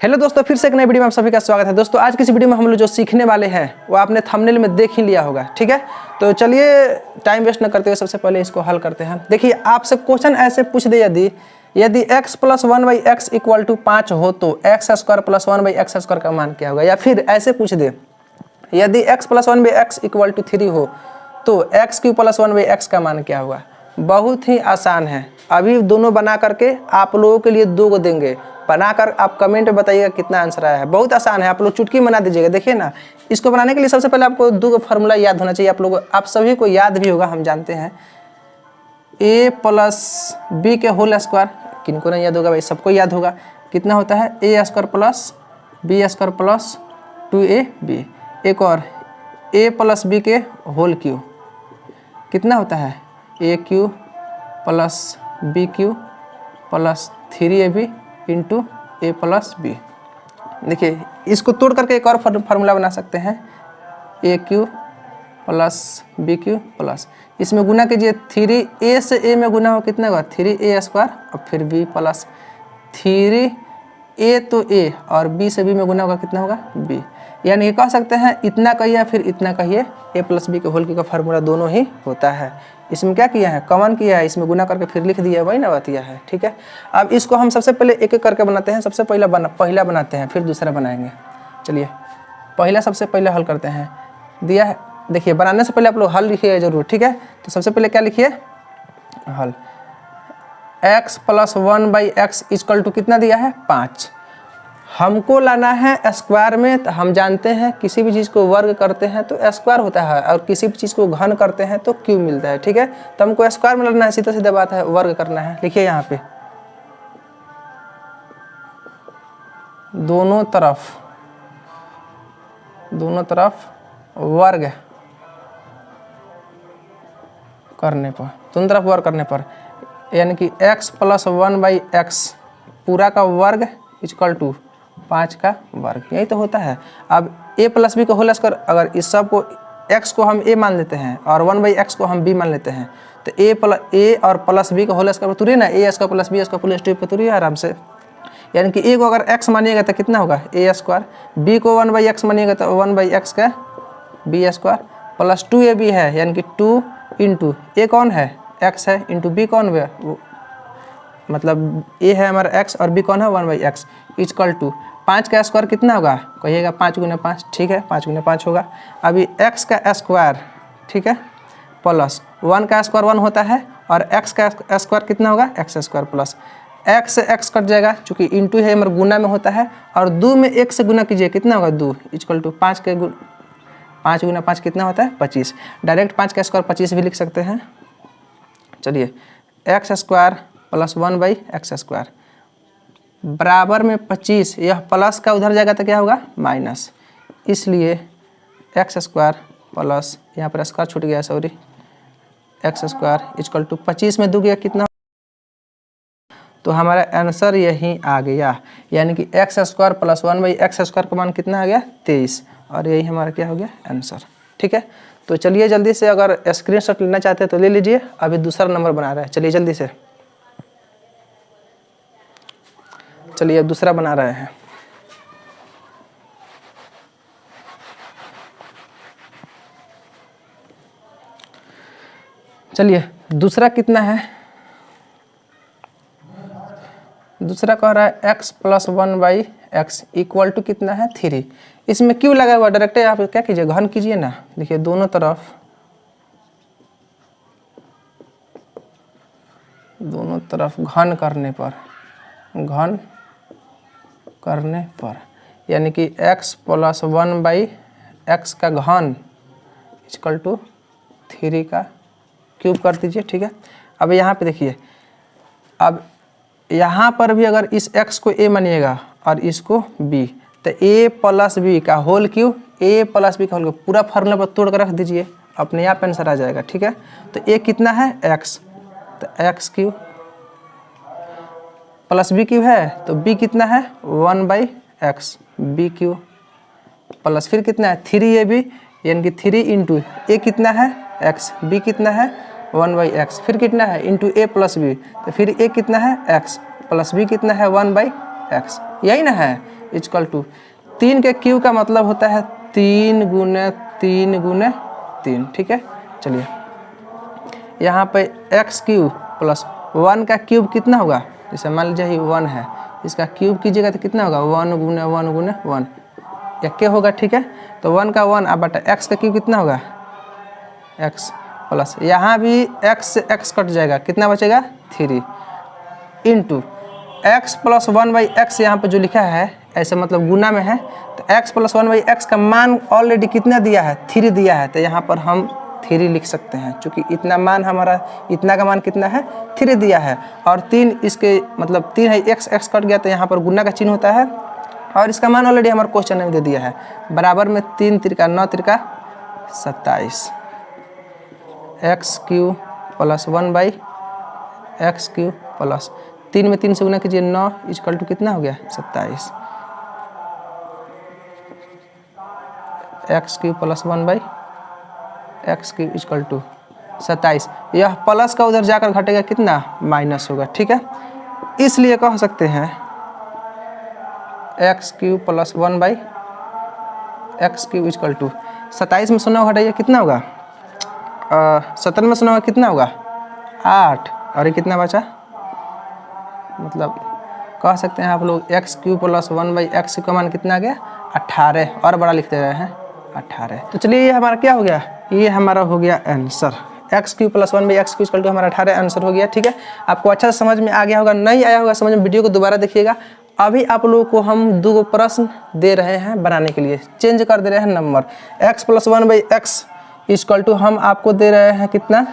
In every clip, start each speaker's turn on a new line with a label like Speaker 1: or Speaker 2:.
Speaker 1: Hello दोस्तों, फिर से एक नई वीडियो में आप सभी का स्वागत है। दोस्तों आज की इस वीडियो में हम लोग जो सीखने वाले हैं वो आपने थंबनेल में देख ही लिया होगा, ठीक है। तो चलिए टाइम वेस्ट न करते हुए सबसे पहले इसको हल करते हैं। देखिए आपसे क्वेश्चन ऐसे पूछ दे, यदि x + 1/x = 5 हो तो x² + 1/x² का मान क्या होगा। या फिर ऐसे पूछ दे, यदि x + 1/x = 3 हो तो x³ + 1/x का मान क्या होगा। बहुत ही आसान है। अभी दोनों बना करके आप लोगों के लिए 2 को देंगे, बनाकर आप कमेंट में बताइएगा कितना आंसर आया है। बहुत आसान है, आप लोग चुटकी बना दीजिएगा। देखिए ना, इसको बनाने के लिए सबसे पहले आपको 2 फार्मूला याद होना चाहिए। आप सभी को याद भी होगा, हम जानते हैं। a + b के होल स्क्वायर, किनको नहीं याद होगा भाई, सबको याद होगा। कितना होता है a² + b² + 2ab। एक और a + b के होल क्यूब कितना होता है a³ + b³ + 3ab into a + b। देखिए इसको तोड़ करके एक और फार्मूला बना सकते हैं, a³ + b³ प्लस, इसमें गुना कीजिए 3a से a में गुना हो कितना होगा 3a² और फिर b + 3a तो a और b से b में गुना होगा कितना होगा b। यानी कह सकते हैं इतना कहिए फिर इतना कहिए, a + b के होल का फार्मूला दोनों ही होता है। इसमें क्या किया है, कॉमन किया है, इसमें गुना करके फिर लिख दिया है, वही ना बात यह है, ठीक है। अब इसको हम सबसे पहले एक एक करके बनाते हैं। सबसे पहला बनाते हैं, फिर दूसरा बनाएंगे। चलिए सबसे पहले हल करते हैं। दिया है, देखिए बनाने से पहले आप लोग हल लिखिए जरूर, ठीक है। तो सबसे पहले क्या लिखिए, हल। x + 1/x = कितना दिया है 5। हमको लाना है स्क्वायर में, तो हम जानते हैं किसी भी चीज़ को वर्ग करते हैं तो स्क्वायर होता है और किसी भी चीज़ को घन करते हैं तो क्यूब मिलता है, ठीक है। तो हमको स्क्वायर में लाना है, सीधा बात है, वर्ग करना है। लिखिए यहाँ पे दोनों तरफ वर्ग करने पर, यानी कि x + 1/x पूरा का वर्ग = 5 का वर्ग, यही तो होता है। अब a + b का होल स्क्वायर, अगर इस सब को x को हम a मान लेते हैं और 1/x को हम b मान लेते हैं तो a और प्लस b का होल स्क्वायर पर तुरी ना, a² + b² + 2 पर तुरी आराम से। यानी कि a को अगर x मानिएगा तो कितना होगा a², b को 1/x मानिएगा तो 1/x का b² + 2ab है, यानी कि 2 इंटू a कौन है x है, इंटू b कौन है, मतलब a है हमारा x और b कौन है 1/x = 5 का स्क्वायर कितना होगा, कहिएगा 5 × 5, ठीक है 5 × 5 होगा। अभी x का स्क्वायर, ठीक है, प्लस 1 का स्क्वायर 1 होता है और x का स्क्वायर कितना होगा x² प्लस x से x कट जाएगा, चूँकि इंटू है हमारे गुना में होता है, और 2 में 1 से गुना कीजिए कितना होगा 2 = 5 के 5 × 5 कितना होता है 25। डायरेक्ट 5 का स्क्वायर 25 भी लिख सकते हैं। चलिए x² + 1/x² बराबर में 25, यह प्लस का उधर जाएगा तो क्या होगा माइनस, इसलिए x² प्लस, यहाँ पर स्क्वायर छूट गया सॉरी, x² = 25 में 2 गया कितना, तो हमारा आंसर यही आ गया। यानी कि x² + 1/x² का मान कितना आ गया 23, और यही हमारा क्या हो गया आंसर, ठीक है। तो चलिए जल्दी से, अगर स्क्रीनशॉट लेना चाहते हैं तो ले लीजिए। अभी दूसरा नंबर बना रहे हैं, चलिए जल्दी से, चलिए दूसरा बना रहे हैं। चलिए दूसरा कितना है, दूसरा कह रहा है x + 1/x = कितना है 3। इसमें क्यों लगा हुआ, डायरेक्ट आप क्या कीजिए घन कीजिए ना। देखिए दोनों तरफ घन करने पर, यानी कि x + 1/x का घन = 3 का क्यूब कर दीजिए, ठीक है। अब यहाँ पे देखिए, अब यहाँ पर भी अगर इस x को a मानिएगा और इसको b, तो a + b का होल क्यूब, a + b का होल क्यूब पूरा फार्मूला पर तोड़ कर रख दीजिए, अपने आप आंसर आ जाएगा, ठीक है। तो a कितना है x, तो x³ + b³ है, तो b कितना है 1/x b³ प्लस फिर कितना है 3ab, यानी कि 3 इंटू a कितना है x, b कितना है 1/x, फिर कितना है इंटू a + b, तो फिर a कितना है x प्लस b कितना है 1/x, यही ना है, इक्वल टू 3 के क्यूब का मतलब होता है 3 गुने 3 गुने 3, ठीक है। चलिए यहाँ पे एक्स क्यूब प्लस 1 का क्यूब कितना होगा, जैसे मान लीजिए ये 1 है, इसका क्यूब कीजिएगा तो कितना होगा 1 गुने 1 गुने 1, क्या होगा, ठीक है। तो 1 का 1 अब बटा एक्स का क्यूब कितना होगा एक्स प्लस यहाँ भी एक्स से एक्स कट जाएगा, कितना बचेगा 3 इंटू एक्स प्लस 1/x यहाँ पे जो लिखा है ऐसे मतलब गुना में है, तो x प्लस 1/x का मान ऑलरेडी कितना दिया है 3 दिया है, तो यहाँ पर हम 3 लिख सकते हैं, क्योंकि इतना मान हमारा इतना का मान कितना है 3 दिया है, और 3 इसके मतलब 3 है, x कट गया तो यहाँ पर गुना का चिन्ह होता है, और इसका मान ऑलरेडी हमारे क्वेश्चन में दे दिया है, बराबर में 3 Trika 9 Trika 27 x cube plus 1/x cube plus 3 में 3 से गुना कीजिए 9 इक्वल टू कितना हो गया 27 x cube plus 1/x cube equal to 27। यह प्लस का उधर जाकर घटेगा कितना माइनस होगा, ठीक है। इसलिए कह सकते हैं x cube plus 1/x cube equal to 27 में 9 घटाइए कितना होगा 17 में 9 कितना होगा 8, और ये कितना बचा, मतलब कह सकते हैं आप लोग एक्स क्यूब प्लस 1/x का मान कितना आ गया 18, और बड़ा लिखते रहे हैं 18। तो चलिए ये हमारा क्या हो गया, ये हमारा हो गया answer, x cube plus 1/x cube equal to हमारा 18 आंसर हो गया, ठीक है। आपको अच्छा से समझ में आ गया होगा, नहीं आया होगा समझ में वीडियो को दोबारा देखिएगा। अभी आप लोगों को हम 2 प्रश्न दे रहे हैं बनाने के लिए, चेंज कर दे रहे हैं number, x plus 1/x equal to हम आपको दे रहे हैं कितना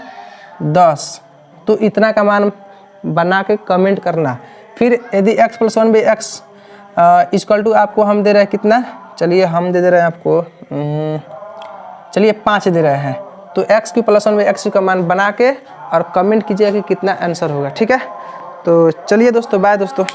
Speaker 1: 10, तो इतना का मान बना के कमेंट करना। फिर यदि x plus 1/x equal to आपको हम दे रहे हैं कितना, चलिए हम दे रहे हैं आपको चलिए 5 दे रहे हैं, तो x की प्लस 1/x का मान बना के और कमेंट कीजिएगा कि कितना आंसर होगा, ठीक है। तो चलिए दोस्तों, बाय दोस्तों।